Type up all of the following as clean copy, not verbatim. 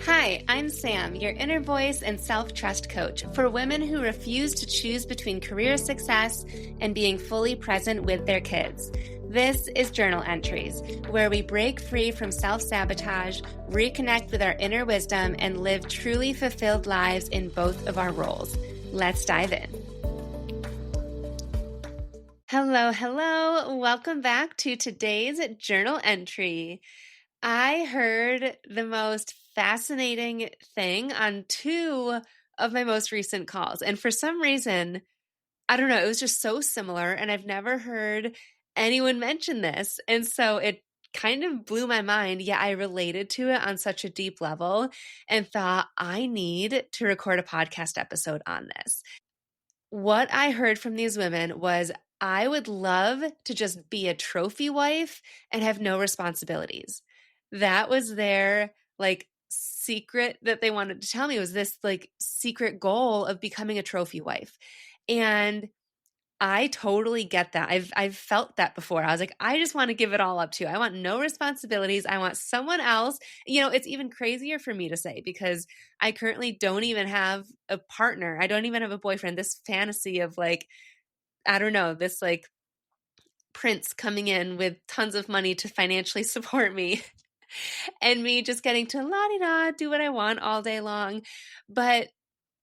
Hi, I'm Sam, your inner voice and self-trust coach for women who refuse to choose between career success and being fully present with their kids. This is Journal Entries, where we break free from self-sabotage, reconnect with our inner wisdom, and live truly fulfilled lives in both of our roles. Let's dive in. Hello. Welcome back to today's journal entry. I heard the most fascinating thing on two of my most recent calls. And for some reason, I don't know, it was just so similar. And I've never heard anyone mention this. And so it kind of blew my mind. Yeah, I related to it on such a deep level and thought I need to record a podcast episode on this. What I heard from these women was I would love to just be a trophy wife and have no responsibilities. That was their secret that they wanted to tell me, was this secret goal of becoming a trophy wife. And I totally get that. I've felt that before. I was like, I just want to give it all up too. I want no responsibilities. I want someone else. It's even crazier for me to say because I currently don't even have a partner. I don't even have a boyfriend. This fantasy of I don't know, this prince coming in with tons of money to financially support me and me just getting to la-di-da, do what I want all day long. But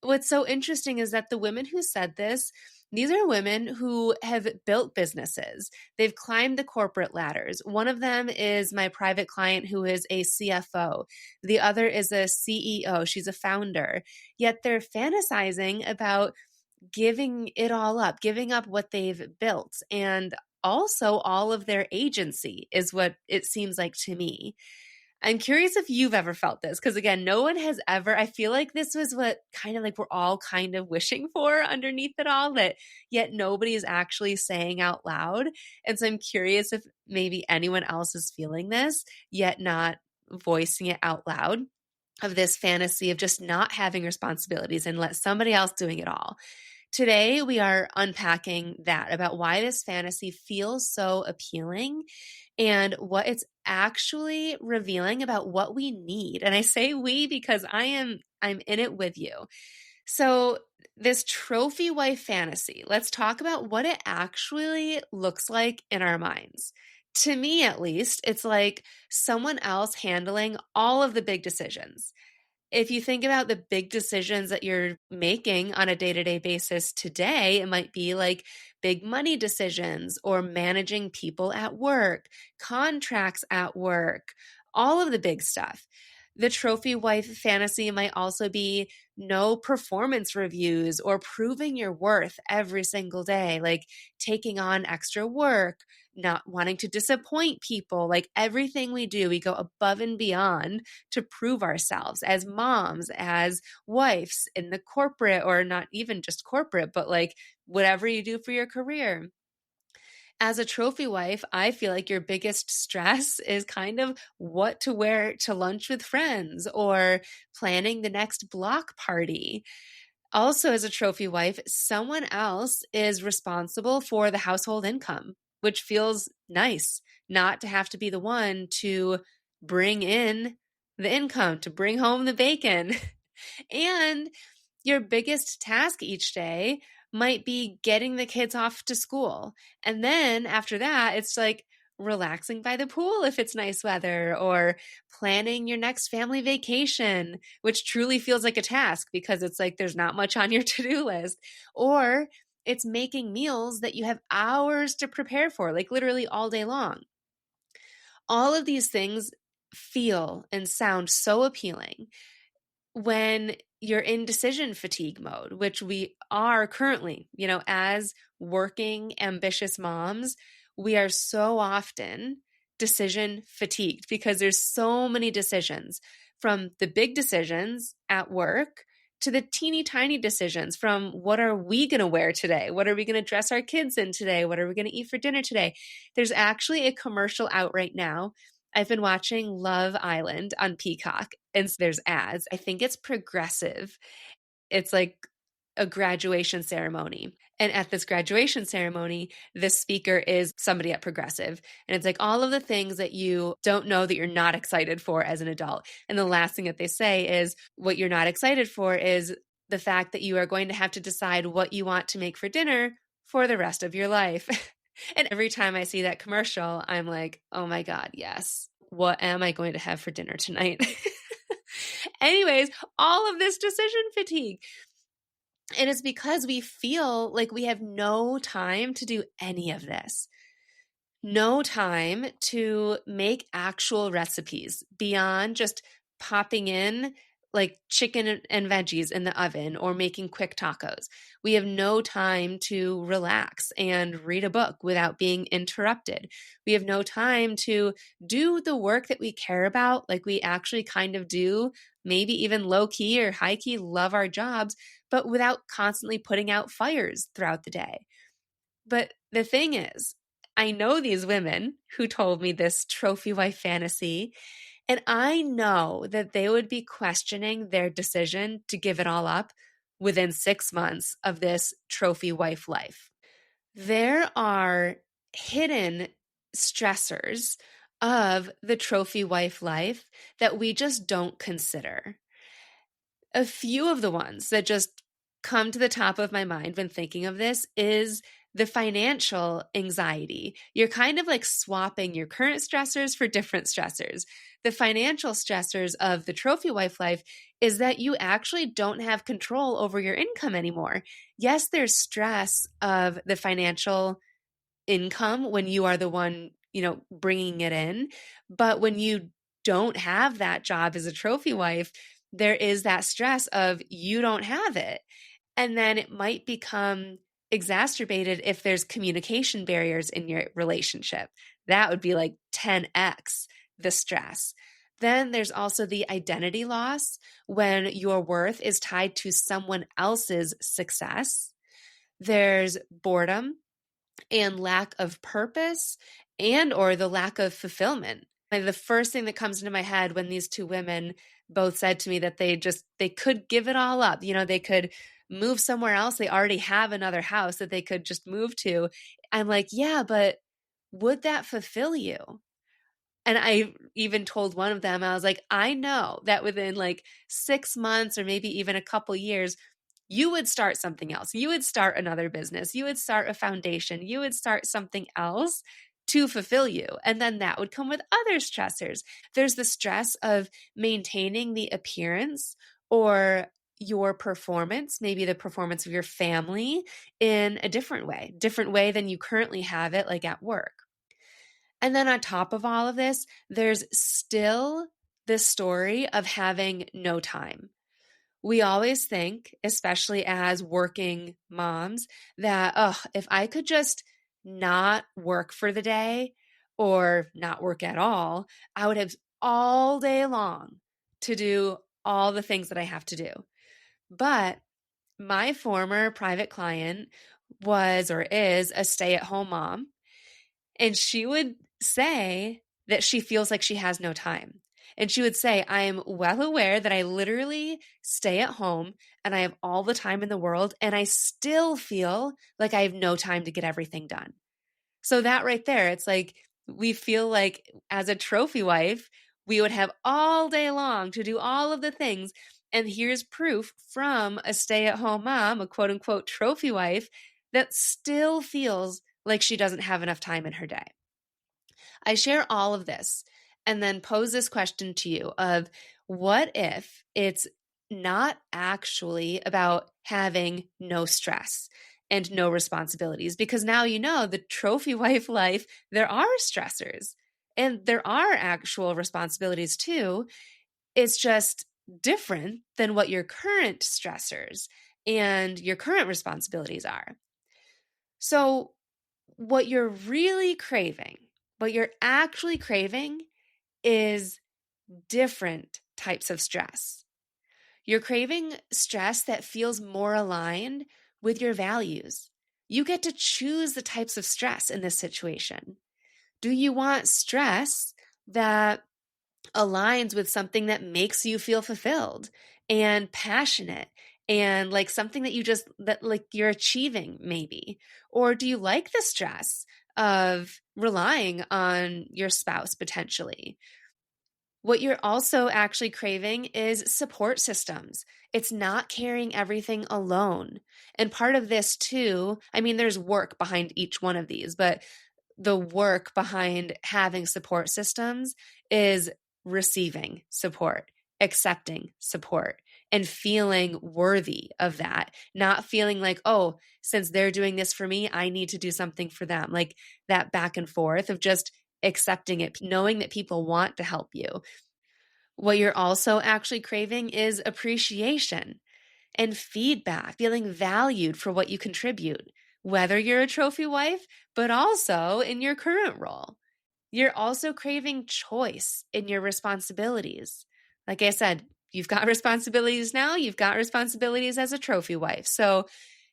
what's so interesting is that the women who said this, these are women who have built businesses. They've climbed the corporate ladders. One of them is my private client who is a CFO. The other is a CEO. She's a founder. Yet they're fantasizing about giving it all up, giving up what they've built. And also all of their agency is what it seems like to me. I'm curious if you've ever felt this, because again, no one has ever. I feel like this was what kind of we're all kind of wishing for underneath it all, that yet nobody is actually saying out loud. And so I'm curious if maybe anyone else is feeling this, yet not voicing it out loud, of this fantasy of just not having responsibilities and let somebody else doing it all. Today, we are unpacking that, about why this fantasy feels so appealing and what it's actually revealing about what we need. And I say we because I'm in it with you. So this trophy wife fantasy, let's talk about what it actually looks like in our minds. To me, at least, it's like someone else handling all of the big decisions. If you think about the big decisions that you're making on a day-to-day basis today, it might be like big money decisions or managing people at work, contracts at work, all of the big stuff. The trophy wife fantasy might also be no performance reviews or proving your worth every single day, like taking on extra work, not wanting to disappoint people. Like everything we do, we go above and beyond to prove ourselves as moms, as wives in the corporate, or not even just corporate, but whatever you do for your career. As a trophy wife, I feel like your biggest stress is kind of what to wear to lunch with friends or planning the next block party. Also, as a trophy wife, someone else is responsible for the household income, which feels nice not to have to be the one to bring in the income, to bring home the bacon. And your biggest task each day might be getting the kids off to school. And then after that, it's like relaxing by the pool if it's nice weather, or planning your next family vacation, which truly feels like a task because it's like there's not much on your to-do list. Or it's making meals that you have hours to prepare for, like literally all day long. All of these things feel and sound so appealing when you're in decision fatigue mode, which we are currently, as working, ambitious moms, we are so often decision fatigued because there's so many decisions, from the big decisions at work to the teeny tiny decisions, from what are we going to wear today? What are we going to dress our kids in today? What are we going to eat for dinner today? There's actually a commercial out right now. I've been watching Love Island on Peacock, and there's ads. I think it's Progressive. It's like a graduation ceremony. And at this graduation ceremony, the speaker is somebody at Progressive. And it's like all of the things that you don't know that you're not excited for as an adult. And the last thing that they say is what you're not excited for is the fact that you are going to have to decide what you want to make for dinner for the rest of your life. And every time I see that commercial, I'm like, oh my God, yes. What am I going to have for dinner tonight? Anyways, all of this decision fatigue. And it's because we feel like we have no time to do any of this. No time to make actual recipes beyond just popping in like chicken and veggies in the oven or making quick tacos. We have no time to relax and read a book without being interrupted. We have no time to do the work that we care about, like we actually kind of do, maybe even low key or high key love our jobs, but without constantly putting out fires throughout the day. But the thing is, I know these women who told me this trophy wife fantasy, and I know that they would be questioning their decision to give it all up within 6 months of this trophy wife life. There are hidden stressors of the trophy wife life that we just don't consider. A few of the ones that just come to the top of my mind when thinking of this is the financial anxiety. You're kind of like swapping your current stressors for different stressors. The financial stressors of the trophy wife life is that you actually don't have control over your income anymore. Yes, there's stress of the financial income when you are the one, bringing it in. But when you don't have that job as a trophy wife, there is that stress of you don't have it. And then it might become exacerbated if there's communication barriers in your relationship. That would be like 10x the stress. Then there's also the identity loss when your worth is tied to someone else's success. There's boredom and lack of purpose and or the lack of fulfillment. The first thing that comes into my head when these two women both said to me that they could give it all up, they could move somewhere else. They already have another house that they could just move to. I'm like, yeah, but would that fulfill you? And I even told one of them, I was like, I know that within like 6 months or maybe even a couple years, you would start something else. You would start another business. You would start a foundation. You would start something else to fulfill you. And then that would come with other stressors. There's the stress of maintaining the appearance or your performance, maybe the performance of your family in a different way than you currently have it, like at work. And then on top of all of this, there's still this story of having no time. We always think, especially as working moms, that, if I could just not work for the day or not work at all, I would have all day long to do all the things that I have to do. But my former private client was or is a stay-at-home mom, and she would say that she feels like she has no time. And she would say, I am well aware that I literally stay at home and I have all the time in the world, and I still feel like I have no time to get everything done. So that right there, it's like we feel like as a trophy wife, we would have all day long to do all of the things. And here's proof from a stay-at-home mom, a quote unquote trophy wife, that still feels like she doesn't have enough time in her day. I share all of this and then pose this question to you of what if it's not actually about having no stress and no responsibilities? Because now the trophy wife life, there are stressors and there are actual responsibilities too. It's just different than what your current stressors and your current responsibilities are. So what you're really craving, what you're actually craving is different types of stress. You're craving stress that feels more aligned with your values. You get to choose the types of stress in this situation. Do you want stress that aligns with something that makes you feel fulfilled and passionate and like something that you just that like you're achieving maybe? Or do you like the stress of relying on your spouse potentially? What you're also actually craving is support systems. It's not carrying everything alone. And part of this too, I mean, there's work behind each one of these, but the work behind having support systems is receiving support, accepting support, and feeling worthy of that. Not feeling like, oh, since they're doing this for me, I need to do something for them. Like that back and forth of just accepting it, knowing that people want to help you. What you're also actually craving is appreciation and feedback, feeling valued for what you contribute, whether you're a trophy wife, but also in your current role. You're also craving choice in your responsibilities. Like I said, you've got responsibilities now, you've got responsibilities as a trophy wife. So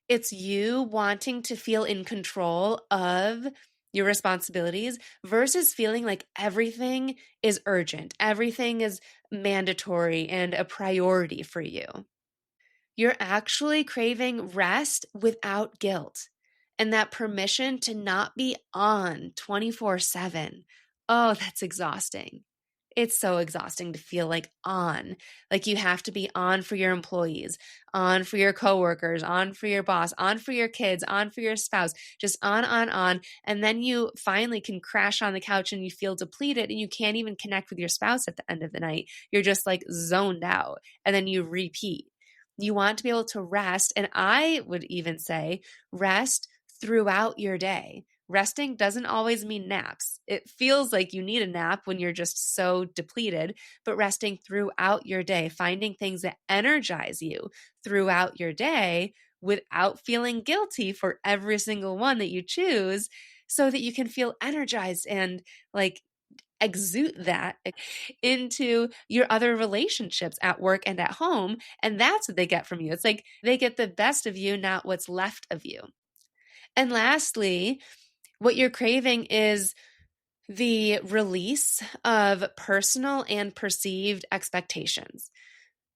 it's you wanting to feel in control of your responsibilities versus feeling like everything is urgent, everything is mandatory and a priority for you. You're actually craving rest without guilt and that permission to not be on 24/7. Oh, that's exhausting. It's so exhausting to feel like you have to be on for your employees, on for your coworkers, on for your boss, on for your kids, on for your spouse, just on. And then you finally can crash on the couch and you feel depleted and you can't even connect with your spouse at the end of the night. You're just like zoned out and then you repeat. You want to be able to rest. And I would even say rest throughout your day. Resting doesn't always mean naps. It feels like you need a nap when you're just so depleted, but resting throughout your day, finding things that energize you throughout your day without feeling guilty for every single one that you choose so that you can feel energized and like exude that into your other relationships at work and at home. And that's what they get from you. It's like they get the best of you, not what's left of you. And lastly, what you're craving is the release of personal and perceived expectations.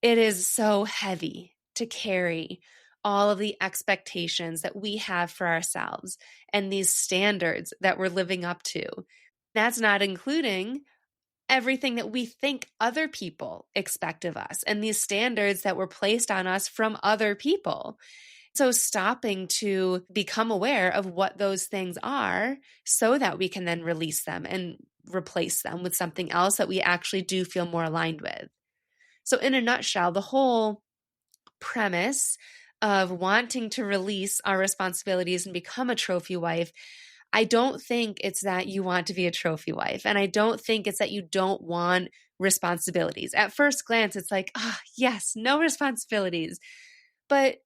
It is so heavy to carry all of the expectations that we have for ourselves and these standards that we're living up to. That's not including everything that we think other people expect of us and these standards that were placed on us from other people. So, stopping to become aware of what those things are so that we can then release them and replace them with something else that we actually do feel more aligned with. So, in a nutshell, the whole premise of wanting to release our responsibilities and become a trophy wife, I don't think it's that you want to be a trophy wife. And I don't think it's that you don't want responsibilities. At first glance, it's like, oh, yes, no responsibilities. But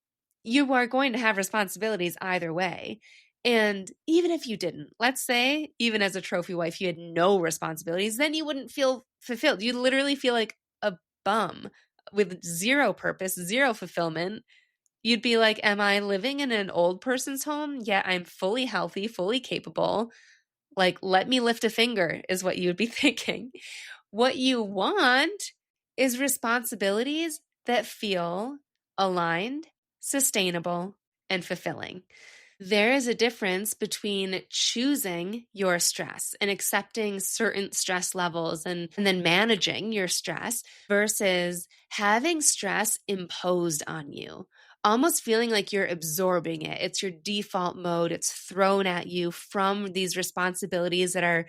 you are going to have responsibilities either way. And even if you didn't, let's say, even as a trophy wife, you had no responsibilities, then you wouldn't feel fulfilled. You'd literally feel like a bum with zero purpose, zero fulfillment. You'd be like, am I living in an old person's home? Yeah, I'm fully healthy, fully capable. Like, let me lift a finger, is what you would be thinking. What you want is responsibilities that feel aligned, sustainable, and fulfilling. There is a difference between choosing your stress and accepting certain stress levels and then managing your stress versus having stress imposed on you, almost feeling like you're absorbing it. It's your default mode, it's thrown at you from these responsibilities that are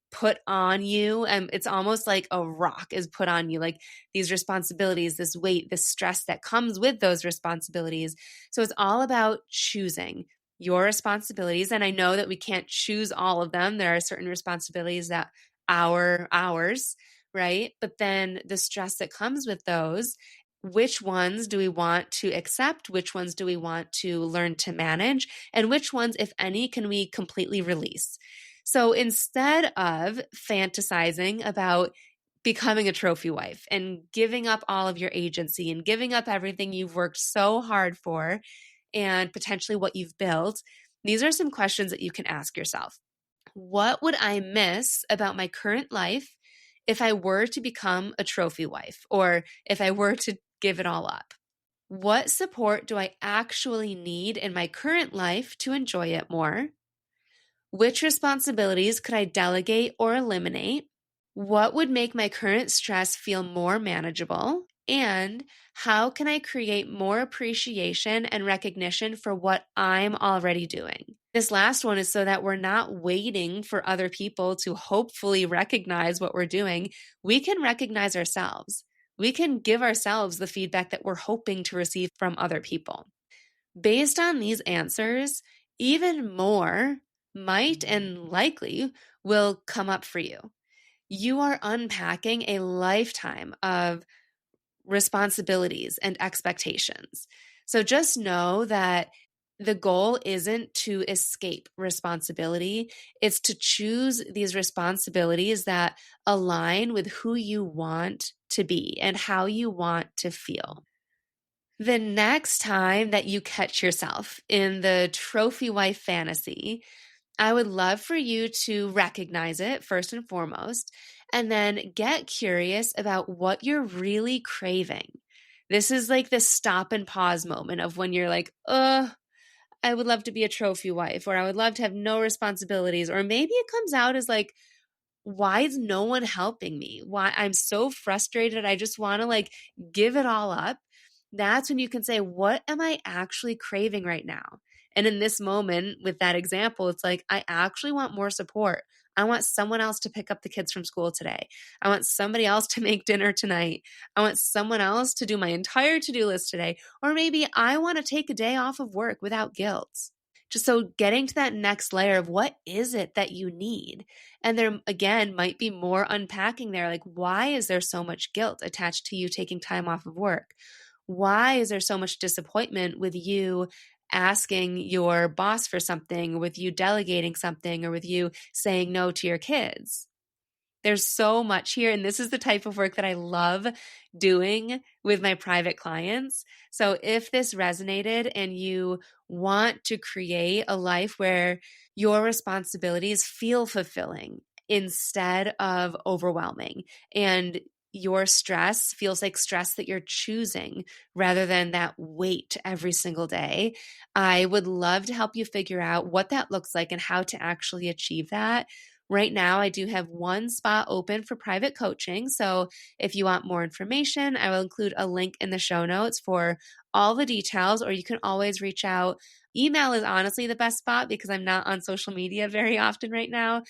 put on you, and it's almost like a rock is put on you, like these responsibilities, this weight, this stress that comes with those responsibilities. So it's all about choosing your responsibilities, and I know that we can't choose all of them. There are certain responsibilities that are ours, right? But then the stress that comes with those, which ones do we want to accept, which ones do we want to learn to manage, and which ones, if any, can we completely release? So instead of fantasizing about becoming a trophy wife and giving up all of your agency and giving up everything you've worked so hard for and potentially what you've built, these are some questions that you can ask yourself. What would I miss about my current life if I were to become a trophy wife or if I were to give it all up? What support do I actually need in my current life to enjoy it more? Which responsibilities could I delegate or eliminate? What would make my current stress feel more manageable? And how can I create more appreciation and recognition for what I'm already doing? This last one is so that we're not waiting for other people to hopefully recognize what we're doing. We can recognize ourselves. We can give ourselves the feedback that we're hoping to receive from other people. Based on these answers, even more might and likely will come up for you. You are unpacking a lifetime of responsibilities and expectations. So just know that the goal isn't to escape responsibility. It's to choose these responsibilities that align with who you want to be and how you want to feel. The next time that you catch yourself in the trophy wife fantasy, I would love for you to recognize it first and foremost, and then get curious about what you're really craving. This is like the stop and pause moment of when you're like, I would love to be a trophy wife, or I would love to have no responsibilities, or maybe it comes out as like, why is no one helping me? Why I'm so frustrated. I just want to like give it all up. That's when you can say, what am I actually craving right now? And in this moment, with that example, it's like, I actually want more support. I want someone else to pick up the kids from school today. I want somebody else to make dinner tonight. I want someone else to do my entire to-do list today. Or maybe I want to take a day off of work without guilt. Just so getting to that next layer of what is it that you need? And there, again, might be more unpacking there. Like, why is there so much guilt attached to you taking time off of work? Why is there so much disappointment with you asking your boss for something, with you delegating something, or with you saying no to your kids? There's so much here. And this is the type of work that I love doing with my private clients. So if this resonated and you want to create a life where your responsibilities feel fulfilling instead of overwhelming, and your stress feels like stress that you're choosing rather than that weight every single day, I would love to help you figure out what that looks like and how to actually achieve that. Right now, I do have one spot open for private coaching. So if you want more information, I will include a link in the show notes for all the details, or you can always reach out. Email is honestly the best spot because I'm not on social media very often right now.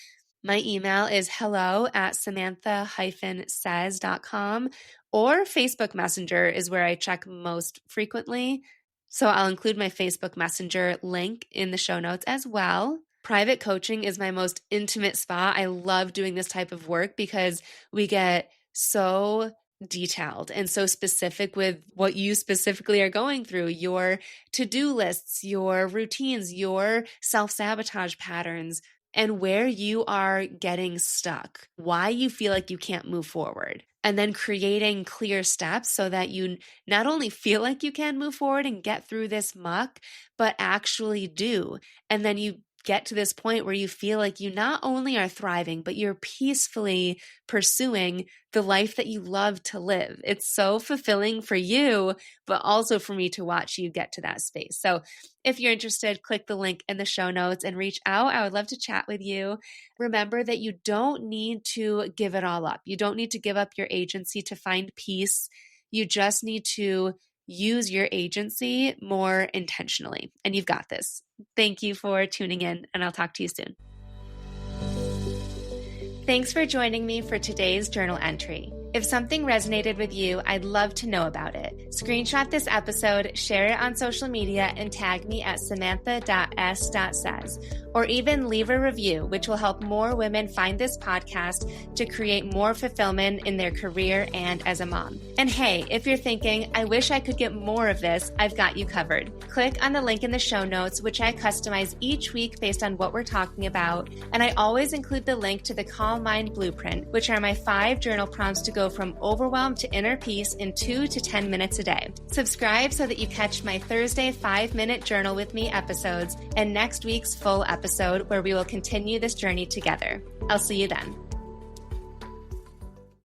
My email is hello@samantha-says.com, or Facebook Messenger is where I check most frequently. So I'll include my Facebook Messenger link in the show notes as well. Private coaching is my most intimate spot. I love doing this type of work because we get so detailed and so specific with what you specifically are going through, your to-do lists, your routines, your self-sabotage patterns, and where you are getting stuck, why you feel like you can't move forward. And then creating clear steps so that you not only feel like you can move forward and get through this muck, but actually do. And then you get to this point where you feel like you not only are thriving, but you're peacefully pursuing the life that you love to live. It's so fulfilling for you, but also for me to watch you get to that space. So if you're interested, click the link in the show notes and reach out. I would love to chat with you. Remember that you don't need to give it all up. You don't need to give up your agency to find peace. You just need to use your agency more intentionally, and you've got this. Thank you for tuning in, and I'll talk to you soon. Thanks for joining me for today's journal entry. If something resonated with you, I'd love to know about it. Screenshot this episode, share it on social media, and tag me at samantha.s.says, or even leave a review, which will help more women find this podcast to create more fulfillment in their career and as a mom. And hey, if you're thinking, I wish I could get more of this, I've got you covered. Click on the link in the show notes, which I customize each week based on what we're talking about. And I always include the link to the Calm Mind Blueprint, which are my 5 journal prompts to go from overwhelm to inner peace in 2 to 10 minutes a day. Subscribe so that you catch my Thursday 5-minute journal with me episodes and next week's full episode where we will continue this journey together. I'll see you then.